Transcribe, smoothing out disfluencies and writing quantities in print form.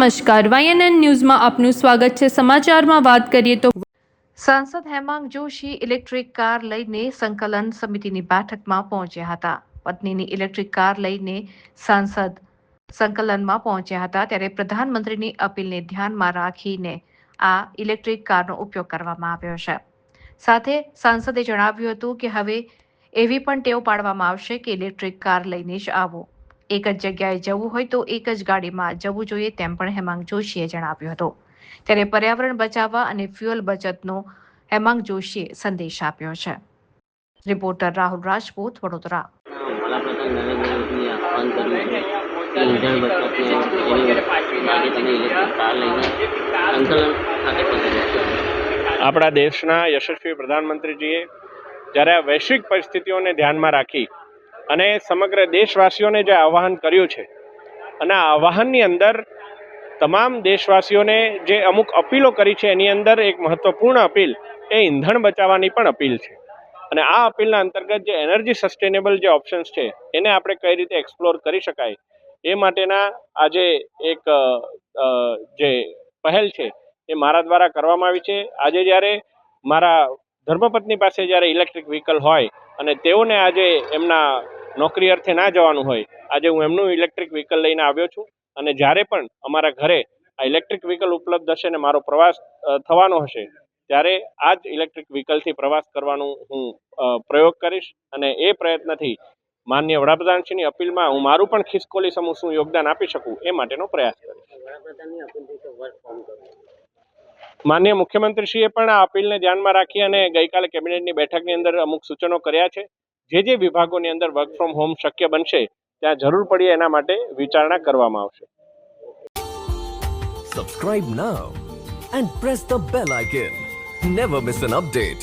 નમસ્કાર, YNN ન્યૂઝમાં આપનું સ્વાગત છે। સમાચારમાં વાત કરીએ તો સાંસદ હેમાંગ જોશી ઇલેક્ટ્રિક કાર લઈને સંકલન સમિતિની બેઠકમાં પહોંચ્યા હતા। પત્નીની ઇલેક્ટ્રિક કાર લઈને સાંસદ સંકલનમાં પહોંચ્યા હતા ત્યારે પ્રધાનમંત્રીની અપીલને ધ્યાનમાં રાખીને આ ઇલેક્ટ્રિક કારનો ઉપયોગ કરવામાં આવ્યો છે। સાથે સાંસદે જણાવ્યું હતું કે હવે એવી પણ ટેવ પાડવામાં આવશે કે ઇલેક્ટ્રિક કાર લઈને જ આવો। એક જ જગ્યાએ જવું હોય તો એક જ ગાડીમાં જવું જોઈએ તેમ પણ હેમાંગ જોશીએ જણાવ્યું હતું। ત્યારે પર્યાવરણ બચાવવા અને ફ્યુઅલ બચતનો હેમાંગ જોશીએ સંદેશ આપ્યો છે। રિપોર્ટર રાહુલ રાજપૂત, વડોદરા। વડાપ્રધાન નરેન્દ્ર મોદીએ આહ્વાન કર્યું છે કે ઈંધણ બચતને માટે તમે ઇલેક્ટ્રિક કાર લઈને સંકલન ખાતે પહોંચ્યા છે। આપણા દેશના યશસ્વી પ્રધાનમંત્રીજીએ જ્યારે આ વૈશ્વિક પરિસ્થિતિઓને ધ્યાનમાં રાખી અને સમગ્ર દેશવાસીઓને જે આહ્વાન કર્યું છે અને આ આહ્વાનની અંદર તમામ દેશવાસીઓને જે અમુક અપીલો કરી છે એની અંદર એક મહત્વપૂર્ણ અપીલ એ ઈંધણ બચાવવાની પણ અપીલ છે। અને આ અપીલના અંતર્ગત જે એનર્જી સસ્ટેનેબલ જે ઓપ્શન્સ છે એને આપણે કઈ રીતે એક્સપ્લોર કરી શકાય એ માટેના આજે એક જે પહેલ છે એ મારા દ્વારા કરવામાં આવી છે। આજે જ્યારે મારા ધર્મપત્ની પાસે જ્યારે ઇલેક્ટ્રિક વ્હીકલ હોય અને તેઓને આજે એમના નોકરી અર્થે ના જવાનું હોય, આજે હું એમનું ઇલેક્ટ્રિક વ્હીકલ લઈને આવ્યો છું અને જ્યારે પણ અમારા ઘરે આ ઇલેક્ટ્રિક વ્હીકલ ઉપલબ્ધ હશે ને મારો પ્રવાસ થવાનો હશે ત્યારે આ જ ઇલેક્ટ્રિક વ્હીકલથી પ્રવાસ કરવાનું હું પ્રયોગ કરીશ અને એ પ્રયત્નથી માનનીય વડાપ્રધાનશ્રીની અપીલમાં હું મારું પણ ખિસકોલી સમૂહ શું યોગદાન આપી શકું એ માટેનો પ્રયાસ કરીશ। માનનીય મુખ્યમંત્રીશ્રીએ પણ આ અપીલને ધ્યાનમાં રાખી અને ગઈકાલે કેબિનેટની બેઠકની અંદર અમુક સૂચનો કર્યા છે। જે વિભાગોની અંદર વર્ક ફ્રોમ હોમ શક્ય બનશે ત્યાં જરૂર પડીએ એના માટે વિચારણા કરવામાં આવશે। Subscribe now and press the bell icon. Never miss an update.